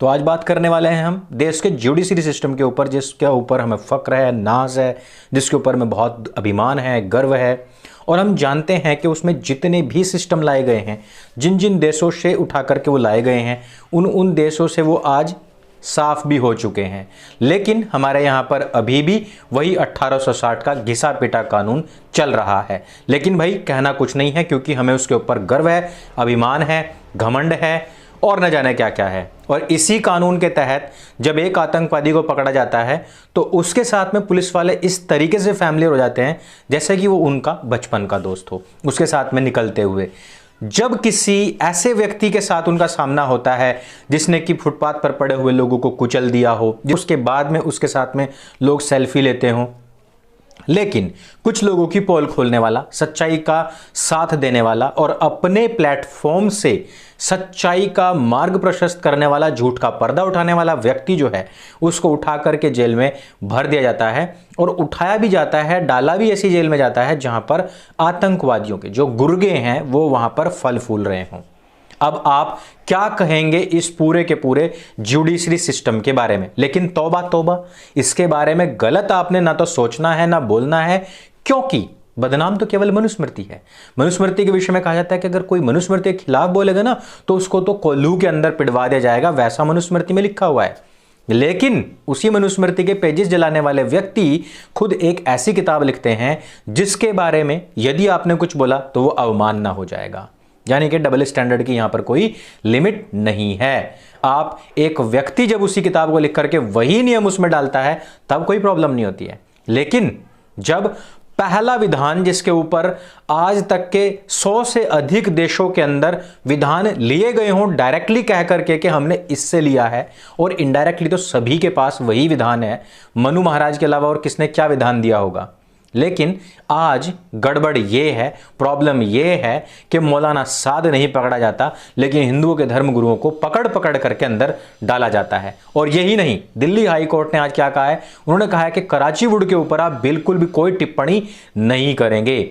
तो आज बात करने वाले हैं हम देश के जुडिशरी सिस्टम के ऊपर, जिसके ऊपर हमें फ़क्र है, नाज है, जिसके ऊपर हमें बहुत अभिमान है, गर्व है। और हम जानते हैं कि उसमें जितने भी सिस्टम लाए गए हैं, जिन जिन देशों से उठा करके वो लाए गए हैं, उन देशों से वो आज साफ भी हो चुके हैं। लेकिन हमारे यहाँ पर अभी भी वही 1860 का घिसा पिटा कानून चल रहा है। लेकिन भाई कहना कुछ नहीं है, क्योंकि हमें उसके ऊपर गर्व है, अभिमान है, घमंड है और न जाने क्या क्या है। और इसी कानून के तहत जब एक आतंकवादी को पकड़ा जाता है तो उसके साथ में पुलिस वाले इस तरीके से फैमिलियर हो जाते हैं जैसे कि वो उनका बचपन का दोस्त हो, उसके साथ में निकलते हुए। जब किसी ऐसे व्यक्ति के साथ उनका सामना होता है जिसने कि फुटपाथ पर पड़े हुए लोगों को कुचल दिया हो, उसके बाद में उसके साथ में लोग सेल्फी लेते हों, लेकिन कुछ लोगों की पोल खोलने वाला, सच्चाई का साथ देने वाला और अपने प्लेटफॉर्म से सच्चाई का मार्ग प्रशस्त करने वाला, झूठ का पर्दा उठाने वाला व्यक्ति जो है, उसको उठा करके जेल में भर दिया जाता है। और उठाया भी जाता है, डाला भी ऐसी जेल में जाता है जहां पर आतंकवादियों के जो गुर्गे हैं वो वहां पर फल फूल रहे हों। अब आप क्या कहेंगे इस पूरे के पूरे जुडिशरी सिस्टम के बारे में? लेकिन तौबा तौबा, इसके बारे में गलत आपने ना तो सोचना है ना बोलना है, क्योंकि बदनाम तो केवल मनुस्मृति है। मनुस्मृति के विषय में कहा जाता है कि अगर कोई मनुस्मृति के खिलाफ बोलेगा ना तो उसको तो कोल्हू के अंदर पिटवा दिया जाएगा, वैसा मनुस्मृति में लिखा हुआ है। लेकिन उसी मनुस्मृति के पेजेस जलाने वाले व्यक्ति खुद एक ऐसी किताब लिखते हैं जिसके बारे में यदि आपने कुछ बोला तो वो अवमानना हो जाएगा। यानी कि डबल स्टैंडर्ड की यहां पर कोई लिमिट नहीं है। आप एक व्यक्ति जब उसी किताब को लिख करके वही नियम उसमें डालता है तब कोई प्रॉब्लम नहीं होती है। लेकिन जब पहला विधान जिसके ऊपर आज तक के 100 से अधिक देशों के अंदर विधान लिए गए हों, डायरेक्टली कह करके कि हमने इससे लिया है, और इनडायरेक्टली तो सभी के पास वही विधान है, मनु महाराज के अलावा और किसने क्या विधान दिया होगा। लेकिन आज गड़बड़ ये है, प्रॉब्लम ये है कि मौलाना साद नहीं पकड़ा जाता, लेकिन हिंदुओं के धर्म गुरुओं को पकड़ पकड़ करके अंदर डाला जाता है। और यही नहीं, दिल्ली हाई कोर्ट ने आज क्या कहा है, उन्होंने कहा है कि कराची वुड के ऊपर आप बिल्कुल भी कोई टिप्पणी नहीं करेंगे।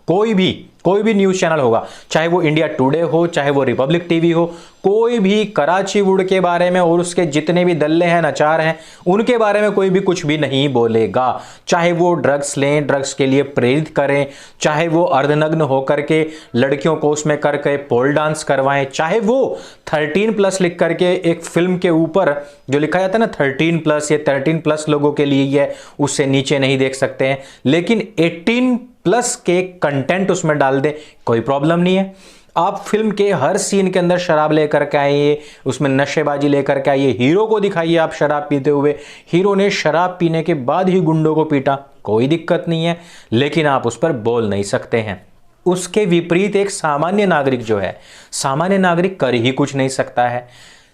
कोई भी न्यूज चैनल होगा, चाहे वो इंडिया टुडे हो, चाहे वो रिपब्लिक टीवी हो, कोई भी कराची वुड के बारे में और उसके जितने भी दल्ले हैं, नचार हैं, उनके बारे में कोई भी कुछ भी नहीं बोलेगा। चाहे वो ड्रग्स लें, ड्रग्स के लिए प्रेरित करें, चाहे वो अर्धनग्न होकर के लड़कियों को उसमें करके पोल डांस करवाएं, चाहे वो 13+ लिख करके एक फिल्म के ऊपर जो लिखा जाता है ना 13+, ये 13+ लोगों के लिए है, उससे नीचे नहीं देख सकते हैं, लेकिन 18+ के कंटेंट उसमें डाल दे, कोई प्रॉब्लम नहीं है। आप फिल्म के हर सीन के अंदर शराब लेकर के आइए, उसमें नशेबाजी लेकर के आइए, हीरो को दिखाइए आप शराब पीते हुए, हीरो ने शराब पीने के बाद ही गुंडों को पीटा, कोई दिक्कत नहीं है, लेकिन आप उस पर बोल नहीं सकते हैं। उसके विपरीत एक सामान्य नागरिक जो है, सामान्य नागरिक कर ही कुछ नहीं सकता है।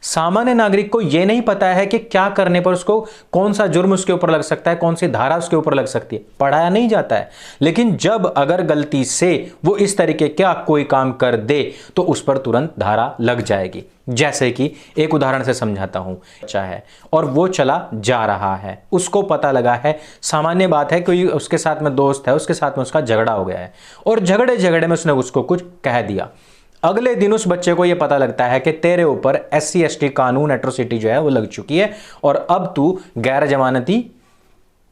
सामान्य नागरिक को यह नहीं पता है कि क्या करने पर उसको कौन सा जुर्म उसके ऊपर लग सकता है, कौन सी धारा उसके ऊपर लग सकती है, पढ़ाया नहीं जाता है। लेकिन जब अगर गलती से वो इस तरीके का कोई काम कर दे तो उस पर तुरंत धारा लग जाएगी। जैसे कि एक उदाहरण से समझाता हूं, बच्चा है और वो चला जा रहा है, उसको पता लगा है, सामान्य बात है, कोई उसके साथ में दोस्त है, उसके साथ में उसका झगड़ा हो गया है और झगड़े में उसने उसको कुछ कह दिया। अगले दिन उस बच्चे को यह पता लगता है कि तेरे ऊपर SC ST कानून एट्रोसिटी जो है वो लग चुकी है और अब तू गैर जमानती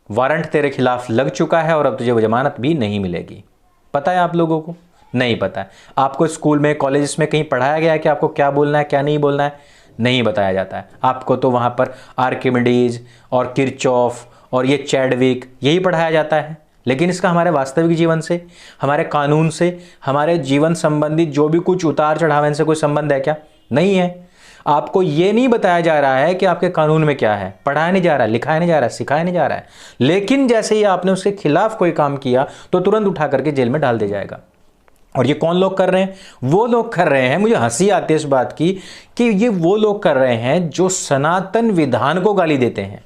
वारंट तेरे खिलाफ लग चुका है और अब तुझे वो जमानत भी नहीं मिलेगी। पता है आप लोगों को? नहीं पता है। आपको स्कूल में, कॉलेज में कहीं पढ़ाया गया है कि आपको क्या बोलना है, क्या नहीं बोलना है? नहीं बताया जाता है। आपको तो वहां पर आर्किमिडीज और किरचॉफ और ये चैडविक यही पढ़ाया जाता है। लेकिन इसका हमारे वास्तविक जीवन से, हमारे कानून से, हमारे जीवन संबंधित जो भी कुछ उतार चढ़ाव इनसे कोई संबंध है क्या? नहीं है। आपको यह नहीं बताया जा रहा है कि आपके कानून में क्या है, पढ़ाया नहीं जा रहा है, लिखाया नहीं जा रहा है, सिखाया नहीं जा रहा है। लेकिन जैसे ही आपने उसके खिलाफ कोई काम किया तो तुरंत उठा करके जेल में डाल दिया जाएगा। और ये कौन लोग कर रहे हैं? वो लोग कर रहे हैं, मुझे हंसी आती है इस बात की कि ये वो लोग कर रहे हैं जो सनातन विधान को गाली देते हैं।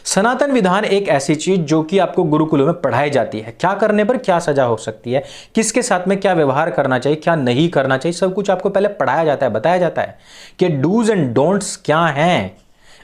सनातन विधान एक ऐसी चीज जो कि आपको गुरुकुलों में पढ़ाई जाती है, क्या करने पर क्या सजा हो सकती है, किसके साथ में क्या व्यवहार करना चाहिए, क्या नहीं करना चाहिए, सब कुछ आपको पहले पढ़ाया जाता है, बताया जाता है कि डूज एंड डोंट्स क्या हैं।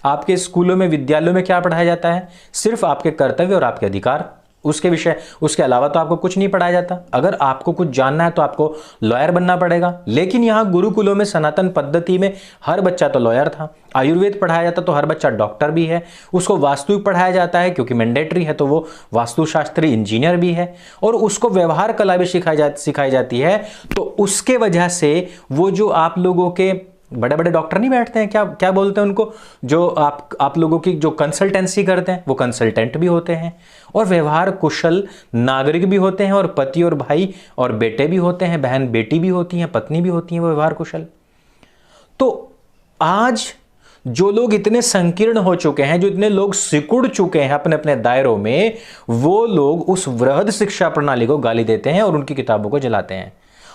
आपके स्कूलों में, विद्यालयों में क्या पढ़ाया जाता है? सिर्फ आपके कर्तव्य और आपके अधिकार। उसके अलावा तो आपको कुछ नहीं पढ़ाया जाता। अगर आपको कुछ जानना है तो आपको लॉयर बनना पड़ेगा। लेकिन यहाँ गुरुकुलों में सनातन पद्धति में हर बच्चा तो लॉयर था। आयुर्वेद पढ़ाया जाता तो हर बच्चा डॉक्टर भी है। उसको वास्तु पढ़ाया जाता है क्योंकि मैंडेटरी है, तो वो वास्तुशास्त्री इंजीनियर भी है। और उसको व्यवहार कला भी सिखाई जाती है। तो उसके वजह से वो जो आप लोगों के बड़े बड़े डॉक्टर नहीं बैठते हैं, क्या क्या बोलते हैं उनको, जो आप लोगों की जो कंसल्टेंसी करते हैं, वो कंसल्टेंट भी होते हैं और व्यवहार कुशल नागरिक भी होते हैं, और पति और भाई और बेटे भी होते हैं, बहन बेटी भी होती हैं, पत्नी भी होती हैं, वो व्यवहार कुशल। तो आज जो लोग इतने संकीर्ण हो चुके हैं, जो इतने लोग सिकुड़ चुके हैं अपने अपने दायरों में, वो लोग उस वृहद शिक्षा प्रणाली को गाली देते हैं और उनकी किताबों को जलाते हैं।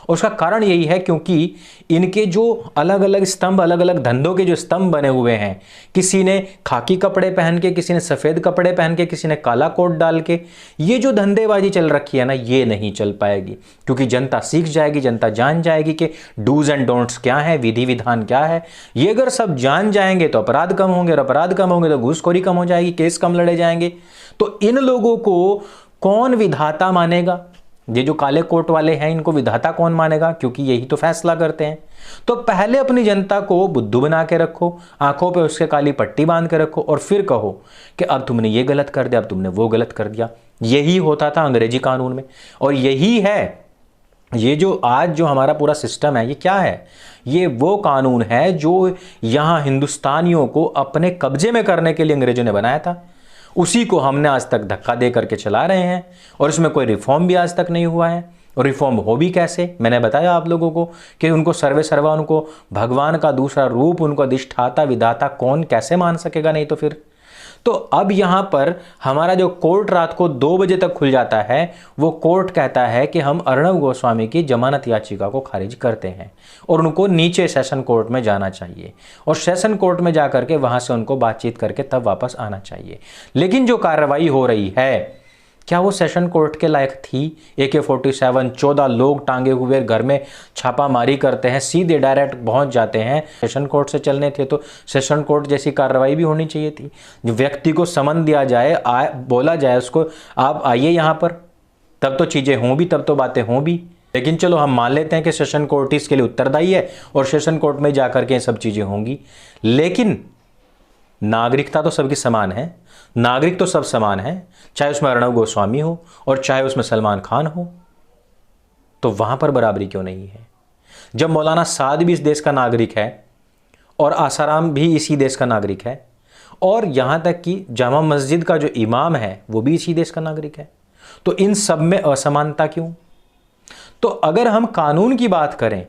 उसका कारण यही है क्योंकि इनके जो अलग अलग स्तंभ, अलग अलग धंधों के जो स्तंभ बने हुए हैं, किसी ने खाकी कपड़े पहन के, किसी ने सफेद कपड़े पहन के, किसी ने काला कोट डाल के, ये जो धंधेबाजी चल रखी है ना, ये नहीं चल पाएगी। क्योंकि जनता सीख जाएगी, जनता जान जाएगी कि डूज एंड डोंट्स क्या है, विधि विधान क्या है। ये अगर सब जान जाएंगे तो अपराध कम होंगे, और अपराध कम होंगे तो घूसखोरी कम हो जाएगी, केस कम लड़े जाएंगे। तो इन लोगों को कौन विधाता मानेगा? ये जो काले कोट वाले हैं, इनको विधाता कौन मानेगा? क्योंकि यही तो फैसला करते हैं। तो पहले अपनी जनता को बुद्धू बना के रखो, आंखों पे उसके काली पट्टी बांध के रखो, और फिर कहो कि अब तुमने ये गलत कर दिया, अब तुमने वो गलत कर दिया। यही होता था अंग्रेजी कानून में, और यही है ये जो आज जो हमारा पूरा सिस्टम है। ये क्या है? ये वो कानून है जो यहां हिंदुस्तानियों को अपने कब्जे में करने के लिए अंग्रेजों ने बनाया था। उसी को हमने आज तक धक्का दे करके चला रहे हैं, और इसमें कोई रिफॉर्म भी आज तक नहीं हुआ है। और रिफॉर्म हो भी कैसे? मैंने बताया आप लोगों को कि उनको सर्वे सर्वा, उनको भगवान का दूसरा रूप, उनको अधिष्ठाता विधाता कौन कैसे मान सकेगा? नहीं तो फिर तो अब यहां पर हमारा जो कोर्ट रात को 2 बजे तक खुल जाता है, वो कोर्ट कहता है कि हम अर्णव गोस्वामी की जमानत याचिका को खारिज करते हैं, और उनको नीचे सेशन कोर्ट में जाना चाहिए, और सेशन कोर्ट में जाकर के वहां से उनको बातचीत करके तब वापस आना चाहिए। लेकिन जो कार्रवाई हो रही है, क्या वो सेशन कोर्ट के लायक थी? AK-47 14 लोग टांगे हुए घर में छापामारी करते हैं, सीधे डायरेक्ट पहुंच जाते हैं। सेशन कोर्ट से चलने थे तो सेशन कोर्ट जैसी कार्रवाई भी होनी चाहिए थी। जो व्यक्ति को समन दिया जाए, बोला जाए उसको, आप आइए यहाँ पर, तब तो चीज़ें हों भी, तब तो बातें हों भी। लेकिन चलो हम मान लेते हैं कि सेशन कोर्ट इसके लिए उत्तरदायी है, और सेशन कोर्ट में जाकर के सब चीज़ें होंगी। लेकिन नागरिकता तो सबकी समान है, नागरिक तो सब समान है, चाहे उसमें अर्णव गोस्वामी हो और चाहे उसमें सलमान खान हो। तो वहां पर बराबरी क्यों नहीं है? जब मौलाना साद भी इस देश का नागरिक है, और आसाराम भी इसी देश का नागरिक है, और यहां तक कि जामा मस्जिद का जो इमाम है वो भी इसी देश का नागरिक है, तो इन सब में असमानता क्यों? तो अगर हम कानून की बात करें,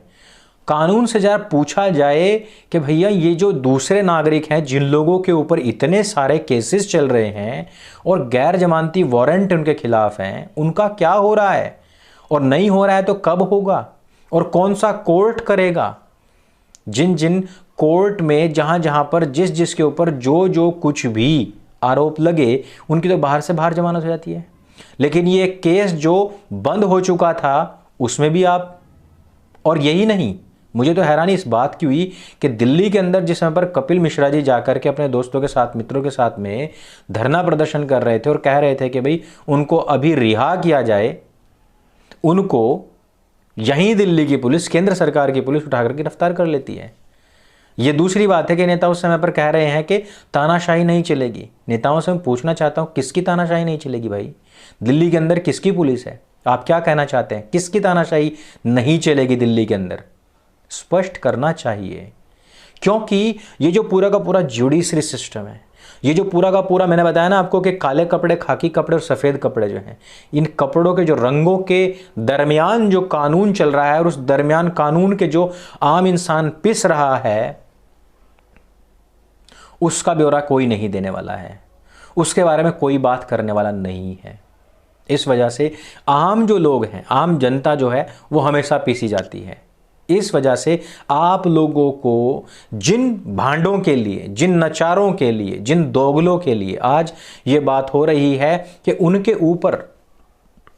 कानून से जरा पूछा जाए कि भैया ये जो दूसरे नागरिक हैं, जिन लोगों के ऊपर इतने सारे केसेस चल रहे हैं और गैर जमानती वारंट उनके खिलाफ हैं, उनका क्या हो रहा है, और नहीं हो रहा है तो कब होगा, और कौन सा कोर्ट करेगा? जिन जिन कोर्ट में जहां जहां पर जिस जिसके ऊपर जो जो कुछ भी आरोप लगे, उनकी तो बाहर से बाहर जमानत हो जाती है। लेकिन ये केस जो बंद हो चुका था उसमें भी आप, और यही नहीं, मुझे तो हैरानी इस बात की हुई कि दिल्ली के अंदर जिस समय पर कपिल मिश्रा जी जाकर के अपने दोस्तों के साथ, मित्रों के साथ में धरना प्रदर्शन कर रहे थे और कह रहे थे कि भाई उनको अभी रिहा किया जाए, उनको यहीं दिल्ली की पुलिस, केंद्र सरकार की पुलिस उठाकर गिरफ्तार कर लेती है। ये दूसरी बात है कि नेता उस समय पर कह रहे हैं कि तानाशाही नहीं चलेगी। नेताओं से मैं पूछना चाहता हूं, किसकी तानाशाही नहीं चलेगी भाई? दिल्ली के अंदर किसकी पुलिस है? आप क्या कहना चाहते हैं? किसकी तानाशाही नहीं चलेगी दिल्ली के अंदर? स्पष्ट करना चाहिए, क्योंकि ये जो पूरा का पूरा जुडिशरी सिस्टम है, ये जो पूरा का पूरा, मैंने बताया ना आपको कि काले कपड़े, खाकी कपड़े और सफ़ेद कपड़े जो हैं, इन कपड़ों के जो रंगों के दरमियान जो कानून चल रहा है, और उस दरमियान कानून के जो आम इंसान पिस रहा है, उसका ब्यौरा कोई नहीं देने वाला है, उसके बारे में कोई बात करने वाला नहीं है। इस वजह से आम जो लोग हैं, आम जनता जो है, वो हमेशा पीसी जाती है। इस वजह से आप लोगों को जिन भांडों के लिए, जिन नचारों के लिए, जिन दोगलों के लिए आज ये बात हो रही है कि उनके ऊपर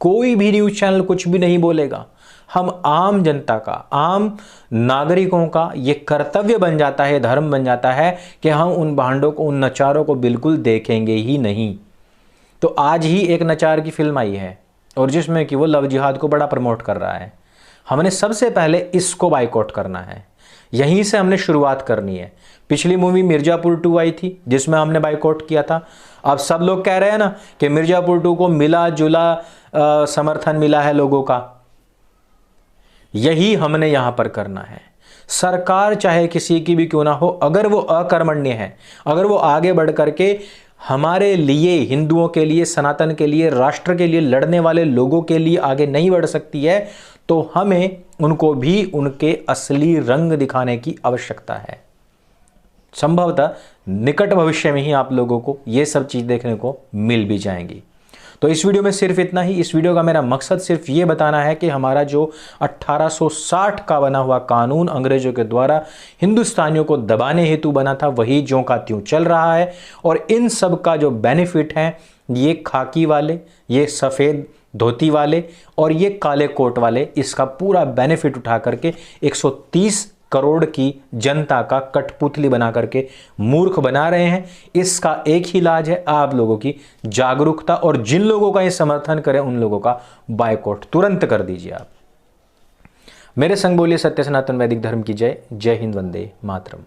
कोई भी न्यूज़ चैनल कुछ भी नहीं बोलेगा, हम आम जनता का, आम नागरिकों का ये कर्तव्य बन जाता है, धर्म बन जाता है कि हम उन भांडों को, उन नचारों को बिल्कुल देखेंगे ही नहीं। तो आज ही एक नचार की फिल्म आई है और जिसमें कि वो लव जिहाद को बड़ा प्रमोट कर रहा है। हमने सबसे पहले इसको बाइकआउट करना है, यहीं से हमने शुरुआत करनी है। पिछली मूवी मिर्जापुर 2 आई थी जिसमें हमने बाइकआउट किया था। अब सब लोग कह रहे हैं ना कि मिर्जापुर 2 को मिला जुला समर्थन मिला है लोगों का, यही हमने यहां पर करना है। सरकार चाहे किसी की भी क्यों ना हो, अगर वो अकर्मण्य है, अगर वो आगे बढ़ करके हमारे लिए, हिंदुओं के लिए, सनातन के लिए, राष्ट्र के लिए लड़ने वाले लोगों के लिए आगे नहीं बढ़ सकती है, तो हमें उनको भी उनके असली रंग दिखाने की आवश्यकता है। संभवतः निकट भविष्य में ही आप लोगों को ये सब चीज देखने को मिल भी जाएंगी। तो इस वीडियो में सिर्फ इतना ही। इस वीडियो का मेरा मकसद सिर्फ ये बताना है कि हमारा जो 1860 का बना हुआ कानून अंग्रेजों के द्वारा हिंदुस्तानियों को दबाने हेतु बना था, वही ज्यों का त्यों चल रहा है। और इन सब का जो बेनिफिट है, ये खाकी वाले, ये सफ़ेद धोती वाले और ये काले कोट वाले इसका पूरा बेनिफिट उठा करके 130 करोड़ की जनता का कठपुतली बना करके मूर्ख बना रहे हैं। इसका एक ही इलाज है, आप लोगों की जागरूकता, और जिन लोगों का ये समर्थन करें उन लोगों का बायकॉट तुरंत कर दीजिए आप। मेरे संग बोलिए सत्य सनातन वैदिक धर्म की जय। जय हिंद, वंदे मातरम।